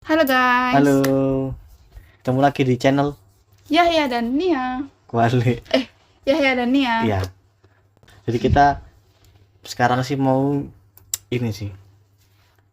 Halo guys, Halo, ketemu lagi di channel Yahya dan Nia. Kuali. Yahya dan Nia. Iya, jadi kita sekarang sih mau ini sih,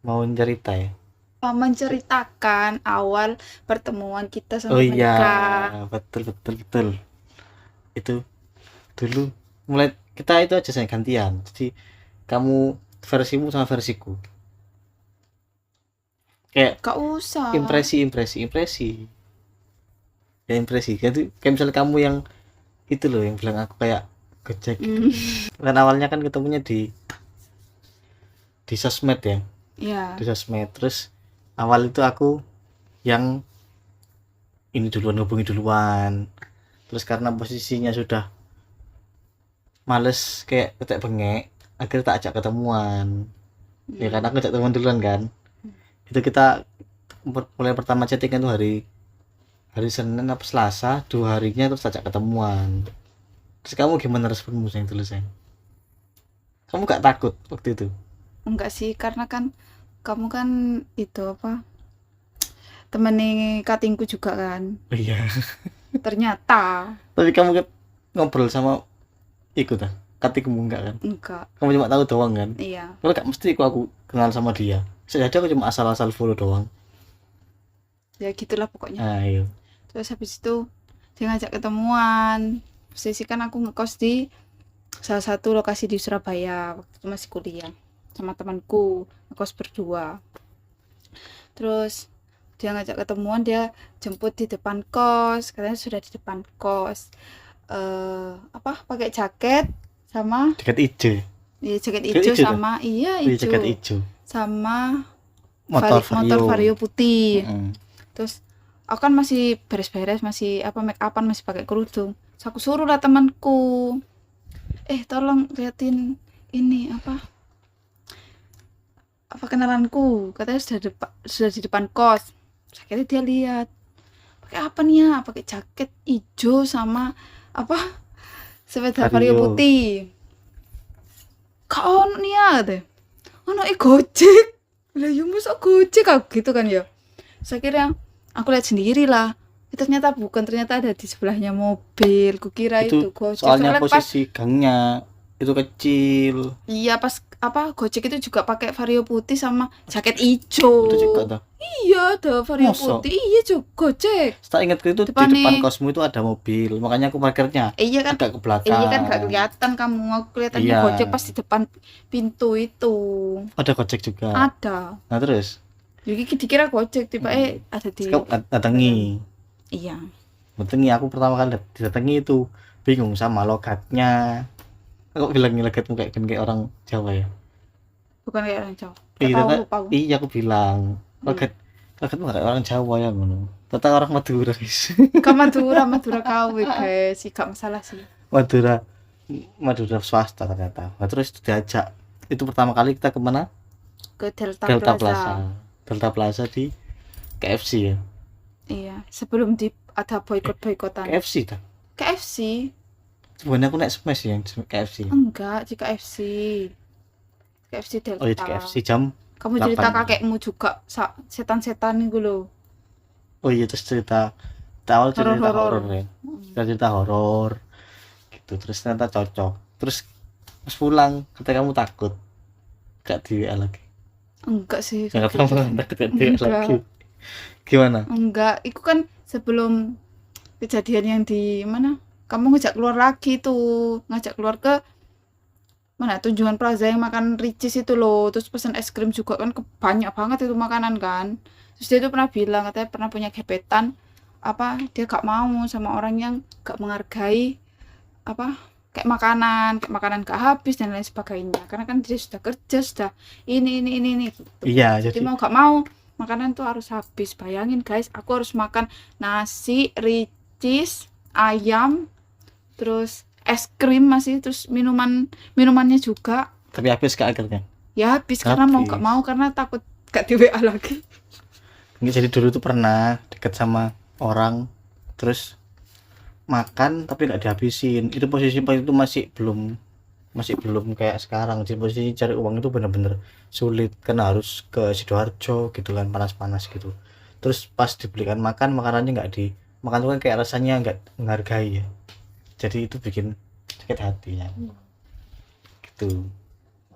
mau cerita ya. Menceritakan awal pertemuan kita Oh sama iya, mereka. betul betul betul. Itu dulu mulai kita itu aja saya gantian. Jadi kamu versimu sama versiku. Kayak Gak usah. impresi. Ya impresi. Jadi kayak misalnya kamu yang itu loh yang bilang aku kayak gojek gitu. Kan awalnya kan ketemunya di sosmed ya. Ya, Di sosmed terus awal itu aku yang ini duluan hubungi duluan, terus karena posisinya sudah males kayak ketek bengek akhirnya tak ajak ketemuan ya kan, aku ajak teman duluan kan. Itu kita mulai pertama chattingan tuh hari hari Senin apa Selasa, 2 harinya terus ajak ketemuan. Terus kamu gimana responmu yang dulu sayang? Kamu gak takut waktu itu? enggak sih, karena kan kamu kan itu apa? Temennya katingku juga kan. Oh iya. Ternyata Tapi kamu ngobrol sama ikut ah katimu enggak kan? enggak. Kamu cuma tahu doang kan? Iya, Kalau gak mesti aku kenal sama dia. Sejadi aku cuma asal-asal follow doang. ya gitulah pokoknya. Ayo. Terus habis itu dia ngajak ketemuan. Posisi kan aku ngekos di salah satu lokasi di Surabaya waktu itu masih kuliah sama temanku, ngekos berdua. Terus dia ngajak ketemuan, dia jemput di depan kos, katanya sudah di depan kos. Apa pakai jaket sama Jaket hijau. ya jaket Jaket hijau hijau tuh? sama iya Iya, jaket hijau hijau. sama Motor motor Vario. Vario putih. Mm-mm. Terus aku kan masih beres-beres, masih apa make upan, masih pakai kerudung. Terus aku suruh lah temanku, tolong liatin ini apa kenalanku, katanya sudah di depan kos. Terus akhirnya dia lihat pakai apa nih ya, pakai jaket hijau sama apa sepeda Vario Vario. putih. Kau nih ya deh, ono Gojek. Lah ya masa Gojek aku gitu kan ya. Saya kira aku lihat sendiri lah. Ternyata bukan, ternyata ada di sebelahnya mobil. Kukira itu Itu Gojek. soalnya Soalnya pas posisi gangnya itu kecil. iya pas apa Gojek itu juga pakai Vario putih sama jaket hijau. Itu juga tuh. Iya, ada Vario Masa? putih. Iya juga Gojek. Setelah ingatku itu di depan Depannya kosmu itu ada mobil. Makanya aku parkirnya iya kan. agak ke Iya kan gak belakang. kelihatan kamu. Aku kelihatannya Iya. Gojek pas di depan pintu itu. Ada Gojek juga. Ada. Nah terus? Jadi dikira Gojek tiba ada di Terus kamu datangi. iya. Datangi, aku pertama kali didatangi itu bingung sama logatnya. Aku bilang logatmu kayak orang Jawa ya. Bukan kayak orang Jawa. Gak Iya, tahu lupa aku. iya aku bilang logatmu gak kayak orang Jawa ya ngono. Ternyata orang Madura guys. Ke Madura KW guys, sih gak masalah sih. Madura, Madura swasta ternyata. Nah, terus diajak itu pertama kali kita kemana? Ke Delta Delta Plaza. Plaza. Delta Plaza di KFC ya. Iya, sebelum ada boykot-boykotan. KFC tak? KFC? Sebenarnya aku naik smash ya KFC. Enggak, di KFC. KFC Delta. Oh iya, di KFC jam. Kamu 8. cerita kakekmu juga setan-setan nih lo. Oh iya, terus cerita awal cerita Horor-horor. horor ya. Cerita horor gitu, terus ternyata cocok. Terus pas pulang kata kamu takut gak di WA lagi. Enggak sih. Jangan kayak gitu. kamu takut gak di WA Enggak. lagi. Gimana? Enggak, itu kan sebelum kejadian yang di mana? Kamu ngajak keluar lagi tuh, ngajak keluar ke mana Tunjungan Plaza yang makan Ricis itu loh, terus pesan es krim juga kan, banyak banget itu makanan kan. Terus dia tuh pernah bilang katanya pernah punya gebetan apa dia gak mau sama orang yang gak menghargai apa kayak makanan gak habis dan lain sebagainya, karena kan dia sudah kerja sudah ini gitu. Iya, Jadi jadi mau gak mau makanan tuh harus habis. Bayangin guys, aku harus makan nasi, Ricis, ayam, terus es krim masih, terus minumannya juga tapi habis ke akhirnya. ya habis karena mau Habis. gak mau, karena takut gak di WA lagi. Ini jadi dulu tuh pernah deket sama orang terus makan tapi nggak dihabisin. Itu posisi pas itu masih belum kayak sekarang. Jadi posisi cari uang itu bener-bener sulit karena harus ke Sidoarjo gitu kan, panas-panas gitu. terus pas dibelikan makan makanannya nggak dimakan tuh kan kayak rasanya nggak menghargai ya, jadi itu bikin sakit hati ya gitu.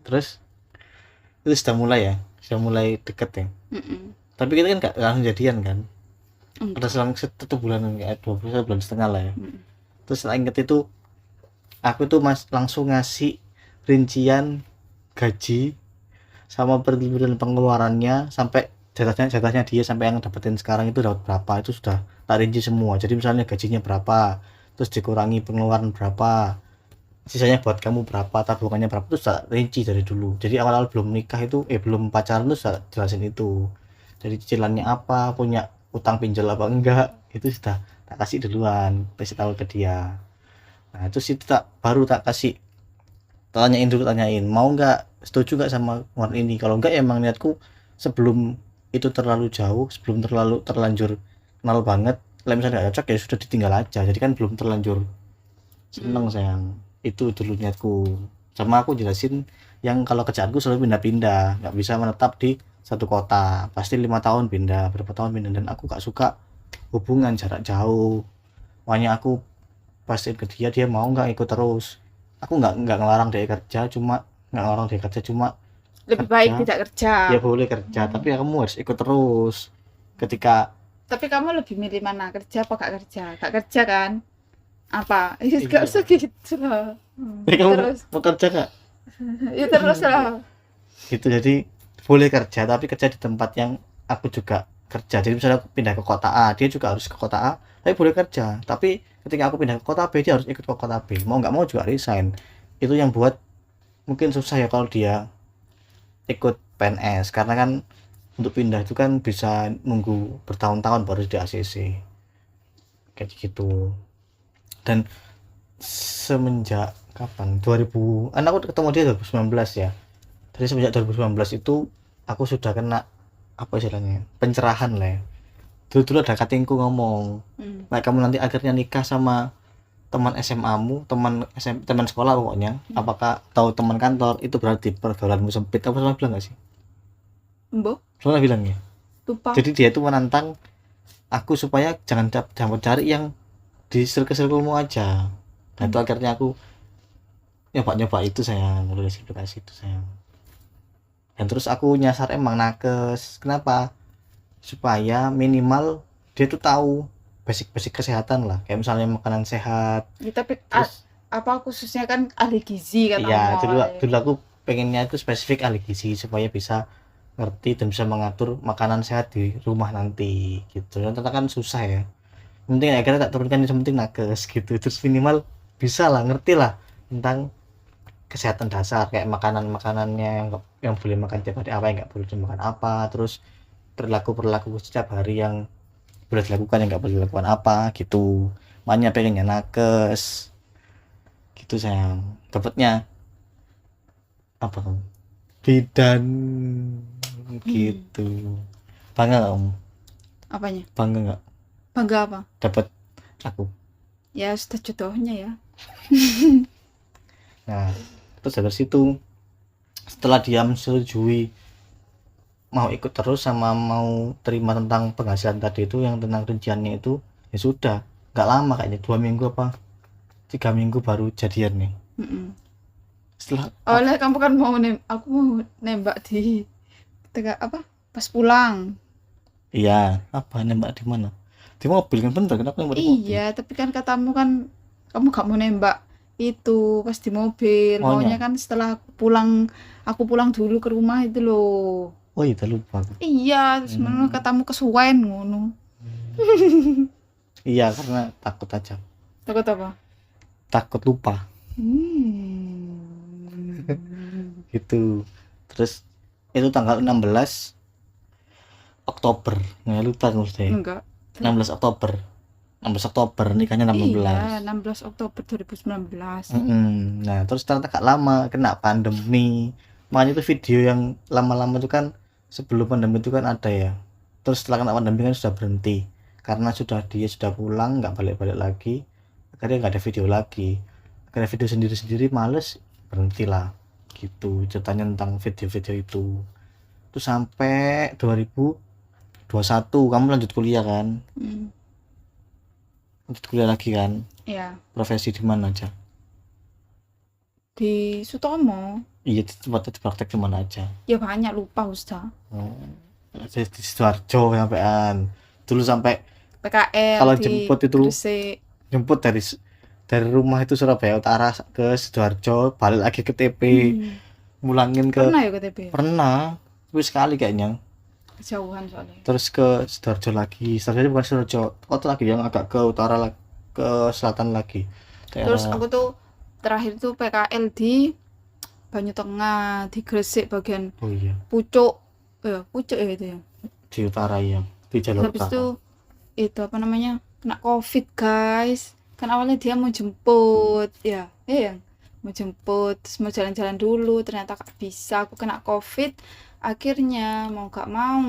Terus itu sudah mulai deket ya, Mm-mm. tapi kita kan nggak langsung jadian kan, ada Enggak. selang 1 bulan kayak 2 bulan setengah lah ya. Mm-mm. Terus setelah inget itu aku tuh langsung ngasih rincian gaji sama pertimbangan pengeluarannya sampai jatahnya dia sampai yang dapetin sekarang itu dapat berapa, itu sudah tak rinci semua. Jadi misalnya gajinya berapa, terus dikurangi pengeluaran berapa, sisanya buat kamu berapa, tabungannya berapa, itu sudah rinci dari dulu. Jadi awal-awal belum nikah itu belum pacaran tuh sudah jelasin itu. Jadi cicilannya apa, punya utang pinjol apa enggak, itu sudah tak kasih duluan, kasih tahu ke dia. Nah itu sih tak baru tak kasih, tanyain mau nggak, setuju nggak sama warna ini. Kalau nggak ya emang niatku sebelum itu terlalu jauh, sebelum terlalu terlanjur kenal banget, kalau misalnya nggak cocok ya sudah ditinggal aja. Jadi kan belum terlanjur seneng sayang, itu dulu niatku. Sama aku jelasin yang kalau kerjaanku selalu pindah-pindah, nggak bisa menetap di satu kota, pasti 5 tahun pindah, berapa tahun pindah, dan aku gak suka hubungan jarak jauh. Makanya aku pastiin ke dia mau nggak ikut terus. Aku nggak ngelarang dia kerja, cuma nggak ngelarang dia kerja, cuma Lebih baik kerja tidak kerja. ya boleh kerja, tapi ya kamu harus ikut terus. Ketika Tapi kamu lebih milih mana, kerja apa gak kerja? Gak kerja kan? Apa? Ya gak iya, usah gitu lah. kamu Terus, mau kerja nggak ya terus lah. gitu. Jadi boleh kerja, tapi kerja di tempat yang aku juga kerja. Jadi misalnya aku pindah ke kota A, dia juga harus ke kota A, tapi boleh kerja. Tapi ketika aku pindah ke kota B, dia harus ikut ke kota B, mau nggak mau juga resign. Itu yang buat mungkin susah ya kalau dia ikut PNS, karena kan untuk pindah itu kan bisa nunggu bertahun-tahun baru di ACC kayak gitu. Dan semenjak kapan, 2000 kan aku ketemu dia 2019 ya. Dari semenjak 2019 itu aku sudah kena apa istilahnya, pencerahan lah ya. Dulu ada katingku ngomong, nah kamu nanti akhirnya nikah sama teman SMA-mu, teman sekolah pokoknya, apakah tahu teman kantor, itu berarti pergaulanmu sempit. Apa pernah bilang gak sih? Mbok, Pernah bilang ya. lupa. Jadi dia itu menantang aku supaya jangan cari yang di circle-circlemu aja. Nah itu akhirnya aku nyoba itu sayang, aplikasi itu sayang. Dan terus aku nyasar emang nakes. Kenapa? Supaya minimal dia tuh tahu basic kesehatan lah, kayak misalnya makanan sehat. Ya, tapi Terus apa khususnya kan ahli gizi iya, katamu. dulu aku pengennya itu spesifik ahli gizi supaya bisa ngerti dan bisa mengatur makanan sehat di rumah nanti gitu. Dan ternyata kan susah ya. Yang penting akhirnya tak turunkan, yang penting nakes gitu. Terus minimal bisa lah, ngerti lah tentang kesehatan dasar, kayak makanannya yang boleh makan tiap hari apa, yang nggak boleh dimakan apa, terus perilaku setiap hari yang boleh dilakukan, yang nggak boleh dilakukan apa gitu. Makanya pengennya nakes gitu sayang. Dapatnya apa kamu, bidan gitu. Bangga nggak kamu? Apanya? Bangga nggak Bangga apa? dapat aku? Ya sudah jodohnya ya. Nah terus dari situ, setelah dia menyetujui mau ikut terus sama mau terima tentang penghasilan tadi itu, yang tentang rinciannya itu, ya sudah nggak lama, kayaknya 2 minggu apa 3 minggu baru jadian nih. Mm-mm. Setelah Oleh kamu kan aku mau nembak di ketika apa? Pas pulang. iya, apa nembak di mana? Di mobil kan, bener kenapa nembak di mobil? Iya, tapi kan katamu kan kamu gak mau nembak itu pas di mobil. Maunya Maunya, kan setelah aku pulang dulu ke rumah itu loh. oh iya lupa aku. Iya, terus mana katamu kesuwen ngono. Iya karena takut aja, Takut apa? takut lupa Hmm. gitu. Terus itu tanggal 16 Oktober, nggak lupa aku deh. Enggak. 16 Oktober 16 Oktober nikahnya 16. Iya, 16 Oktober 2019. Nah terus ternyata gak lama kena pandemi. Makanya itu video yang lama-lama itu kan, sebelum pandemi itu kan ada ya, terus setelah kena pandemi kan sudah berhenti karena dia sudah pulang, nggak balik-balik lagi, akhirnya nggak ada video lagi, akhirnya video sendiri-sendiri males, berhentilah gitu ceritanya tentang video-video itu. Sampai 2000 21 kamu lanjut kuliah kan? Hmm. Lanjut kuliah lagi kan? Ya, Profesi di mana aja? di Sutomo. Iya, tempatnya di praktek di mana aja? Ya banyak, lupa Ustaz. Oh, di Sidoarjo sampean. Dulu sampai PKL kalau di jemput itu Gresik. jemput dari rumah itu Surabaya Utara ke Sidoarjo, balik lagi ke TP, mulangin ke Pernah ya ke TP? pernah, tapi sekali kayaknya. Kejauhan soalnya. Terus ke Sidoarjo lagi, Sidoarjo bukan Sidoarjo, kota lagi yang agak ke utara ke selatan lagi. Terus Daerah aku tuh terakhir tuh PKL di Banyu Tengah, di Gresik bagian oh iya, Pucuk. Pucuk ya itu ya. di utara ya, di jalur Habis utara. itu apa namanya? Kena COVID, guys. Kan awalnya dia mau jemput, ya. Iya, mau jemput, terus mau jalan-jalan dulu, ternyata gak bisa, aku kena COVID. Akhirnya mau gak mau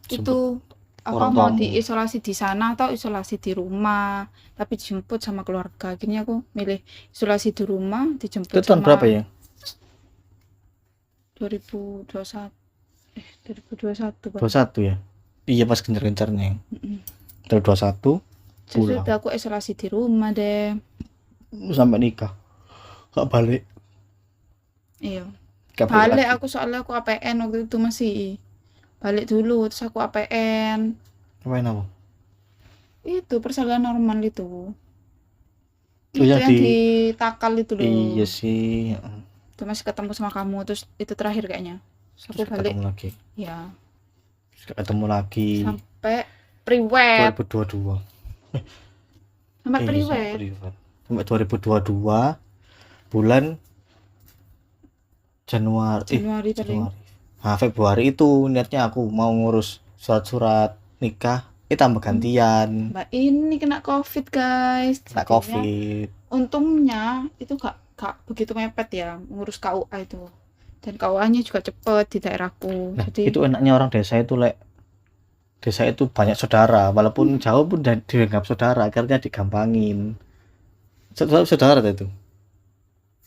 itu apa orang mau tuamu. diisolasi di sana atau isolasi di rumah, tapi dijemput sama keluarga. Akhirnya aku milih isolasi di rumah, dijemput Itu tahun sama berapa ya? 2021 2021 Bang. 21 ya? Iya pas gencar-gencarnya. Mm-mm. Terus 21 Terus pulang udah aku isolasi di rumah deh. sampai nikah. Gak balik. Iya. Gak Balik lagi. aku soalnya aku APN waktu itu masih balik dulu, terus aku APN. Ngapain apa? Itu persalinan normal itu. Oh, Itu yang yang di Takal itu loh. Iya sih. Itu masih ketemu sama kamu, terus itu terakhir kayaknya. Terus aku Terus balik. ketemu lagi. Ya, Terus ketemu lagi sampai priwet. 2022. Sampai Iya, priwet. sampai 2022 bulan Januari. Januari paling. Januari. Nah, Februari itu niatnya aku mau ngurus surat-surat nikah. Tambah gantian. Mbak ini kena COVID, guys. Kena Jadinya, COVID. untungnya itu gak begitu mepet ya ngurus KUA itu. Dan KUA-nya juga cepet di daerahku. Nah, Jadi itu enaknya orang desa itu desa itu banyak saudara, walaupun jauh pun dianggap saudara, akhirnya digampangin. Saudara itu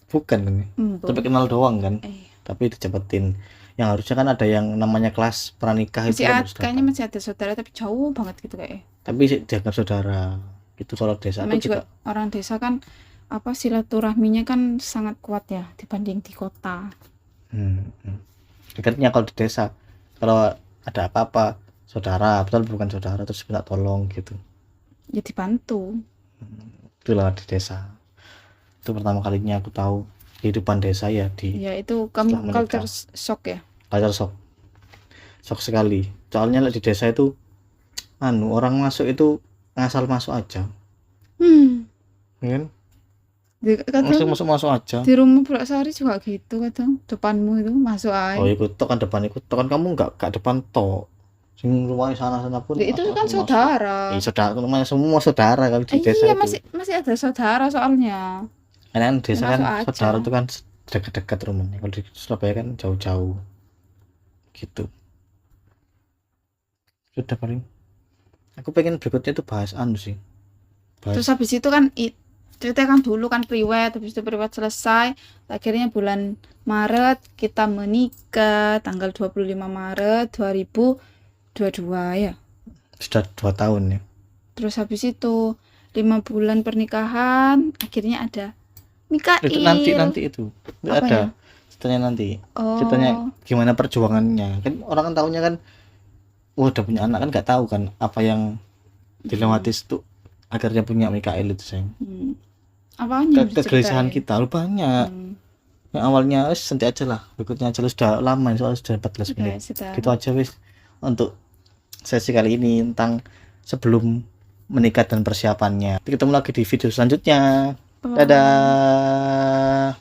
bukan kan? Tapi kenal doang kan? Tapi dicepetin. Yang harusnya kan ada yang namanya kelas pranikah itu kan harus kayaknya datang. masih ada saudara tapi jauh banget gitu kayaknya. Tapi dianggap saudara. Itu kalau desa Namanya itu juga orang desa kan apa silaturahminya kan sangat kuat ya dibanding di kota. Akhirnya kalau di desa kalau ada apa-apa saudara, betul bukan saudara terus minta tolong gitu. Ya dibantu. Itulah di desa. Itu pertama kalinya aku tahu kehidupan desa ya di Ya itu setelah kamu menikah. culture shock ya. Culture shock sekali. Soalnya di desa itu orang masuk itu ngasal masuk aja. Kan? Kadang Masuk aja. di rumah Pulau-Sari juga gitu kadang depanmu itu masuk aja. Oh ikut tok kan depan ikut tok kan kamu nggak depan tok. Sing rumah sana pun Itu kan saudara. Saudara rumahnya semua saudara kalau di desa Iya itu. masih ada saudara soalnya. Karena desa kan Masuk aja. saudara itu kan dekat-dekat rumahnya. Kalau di Surabaya kan jauh-jauh. Gitu. Sudah paling. Aku pengen berikutnya itu bahas sih. Terus habis itu kan ceritakan dulu kan priwet, habis itu priwet selesai. Akhirnya bulan Maret kita menikah tanggal 25 Maret 2022 ya. Sudah 2 tahun ya. Terus habis itu 5 bulan pernikahan, akhirnya ada Mikail. Itu nanti itu. Enggak Apa ada. ya? Ceritanya nanti. Oh. Ceritanya gimana perjuangannya. Kan orang kan tahunya kan udah punya anak kan nggak tahu kan apa yang dilewati itu akhirnya punya Mikail itu sayang. Apanya? Kegelisahan kita lu banyak. Yang awalnya nanti aja lah, berikutnya aja lu sudah lama soalnya sudah 14 menit. Gitu aja wis untuk sesi kali ini tentang sebelum menikah dan persiapannya. Kita ketemu lagi di video selanjutnya. Dadah.